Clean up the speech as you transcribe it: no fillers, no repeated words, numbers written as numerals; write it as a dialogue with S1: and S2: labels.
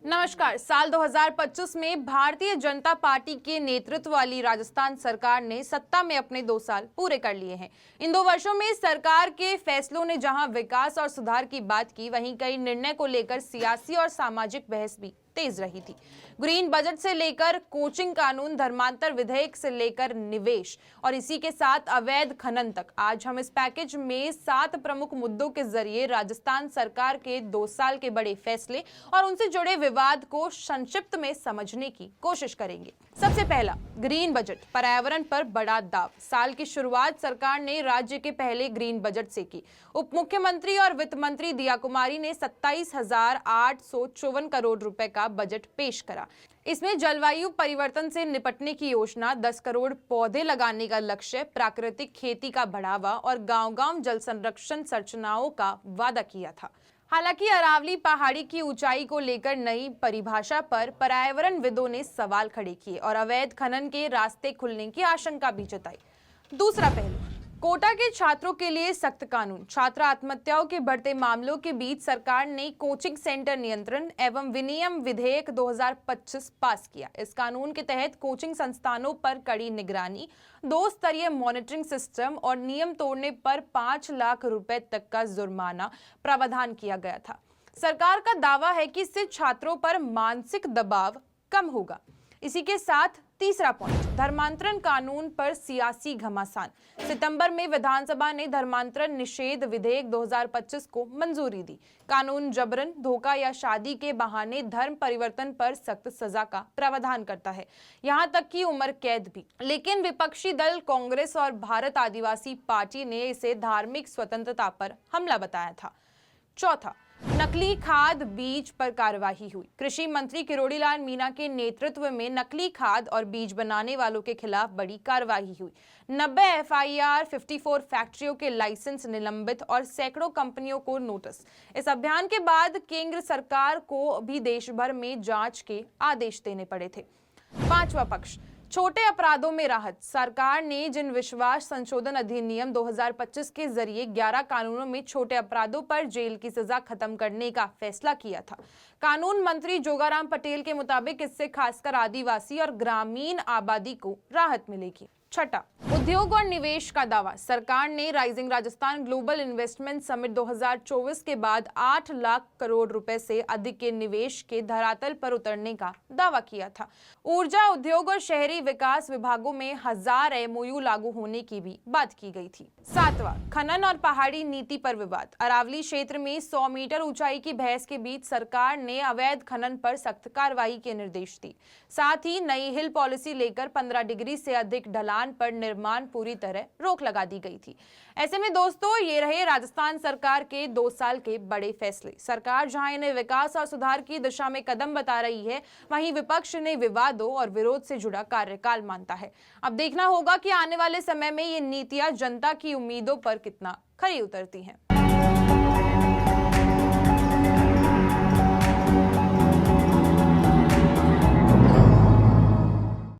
S1: नमस्कार। साल 2025 में भारतीय जनता पार्टी के नेतृत्व वाली राजस्थान सरकार ने सत्ता में अपने 2 साल पूरे कर लिए हैं। इन 2 वर्षों में सरकार के फैसलों ने जहां विकास और सुधार की बात की, वहीं कई निर्णय को लेकर सियासी और सामाजिक बहस भी तेज रही थी। ग्रीन बजट से लेकर कोचिंग कानून, धर्मांतर विधेयक से लेकर निवेश और इसी के साथ अवैध खनन तक, आज हम इस पैकेज में 7 प्रमुख मुद्दों के जरिए राजस्थान सरकार के 2 साल के बड़े फैसले और उनसे जुड़े विवाद को संक्षिप्त में समझने की कोशिश करेंगे। सबसे पहला, ग्रीन बजट, पर्यावरण पर बड़ा दाव। साल की शुरुआत सरकार ने राज्य के पहले ग्रीन बजट से की। उप मुख्यमंत्री और वित्त मंत्री दिया कुमारी ने 27,854 करोड़ रुपए का बजट पेश करा। इसमें जलवायु परिवर्तन से निपटने की योजना, 10 करोड़ पौधे लगाने का लक्ष्य, प्राकृतिक खेती का बढ़ावा और गांव-गांव जल संरक्षण संरचनाओं का वादा किया था। हालांकि अरावली पहाड़ी की ऊंचाई को लेकर नई परिभाषा पर पर्यावरणविदों ने सवाल खड़े किए और अवैध खनन के रास्ते खुलने की आशंका भी जताई। दूसरा पहलू, कोटा के छात्रों के लिए सख्त कानून। छात्र आत्महत्याओं के बढ़ते मामलों के बीच सरकार ने कोचिंग सेंटर नियंत्रण एवं विनियम विधेयक 2025 पास किया। इस कानून के तहत कोचिंग संस्थानों पर कड़ी निगरानी, 2 स्तरीय मॉनिटरिंग सिस्टम और नियम तोड़ने पर 5 लाख रुपए तक का जुर्माना प्रावधान किया गया था। सरकार का दावा है कि इससे छात्रों पर मानसिक दबाव कम होगा। इसी के साथ तीसरा पॉइंट, धर्मांतरण कानून पर सियासी घमासान। सितंबर में विधानसभा ने धर्मांतरण निषेध विधेयक 2025 को मंजूरी दी। कानून जबरन, धोखा या शादी के बहाने धर्म परिवर्तन पर सख्त सजा का प्रावधान करता है, यहां तक कि उम्र कैद भी। लेकिन विपक्षी दल कांग्रेस और भारत आदिवासी पार्टी ने इसे धार्मिक स्वतंत्रता पर हमला बताया था। चौथा, नकली खाद बीज पर कार्रवाई हुई। कृषि मंत्री किरोड़ीलाल मीणा के नेतृत्व में नकली खाद और बीज बनाने वालों के खिलाफ बड़ी कार्रवाई हुई। 90 एफआईआर, 54 फैक्ट्रियों के लाइसेंस निलंबित और सैकड़ों कंपनियों को नोटिस। इस अभियान के बाद केंद्र सरकार को भी देश भर में जांच के आदेश देने पड़े थे। पांचवा पक्ष, छोटे अपराधों में राहत। सरकार ने जिन विश्वास संशोधन अधिनियम 2025 के जरिए 11 कानूनों में छोटे अपराधों पर जेल की सजा खत्म करने का फैसला किया था, कानून मंत्री जोगाराम पटेल के मुताबिक इससे खासकर आदिवासी और ग्रामीण आबादी को राहत मिलेगी। छठा, उद्योग और निवेश का दावा। सरकार ने rising Rajasthan global investment summit 2024 के बाद 8 लाख करोड़ रुपए से अधिक के निवेश के धरातल पर उतरने का दावा किया था। ऊर्जा, उद्योग और शहरी विकास विभागों में 1000 एमओयू लागू होने की भी बात की गई थी। सातवां, खनन और पहाड़ी नीति पर विवाद। अरावली क्षेत्र में 100 मीटर ऊंचाई की बहस के बीच सरकार ने अवैध खनन पर सख्त कार्रवाई के निर्देश दिए। साथ ही नई हिल पॉलिसी लेकर 15 डिग्री से अधिक ढलान पर निर्माण पूरी तरह रोक लगा दी गई थी। ऐसे में दोस्तों, ये रहे राजस्थान सरकार के 2 साल के बड़े फैसले। सरकार जहां इन्हें विकास और सुधार की दिशा में कदम बता रही है, वहीं विपक्ष ने विवादों और विरोध से जुड़ा कार्यकाल मानता है। अब देखना होगा कि आने वाले समय में ये नीतियां जनता की उम्मीदों पर कितना खरी उतरती हैं।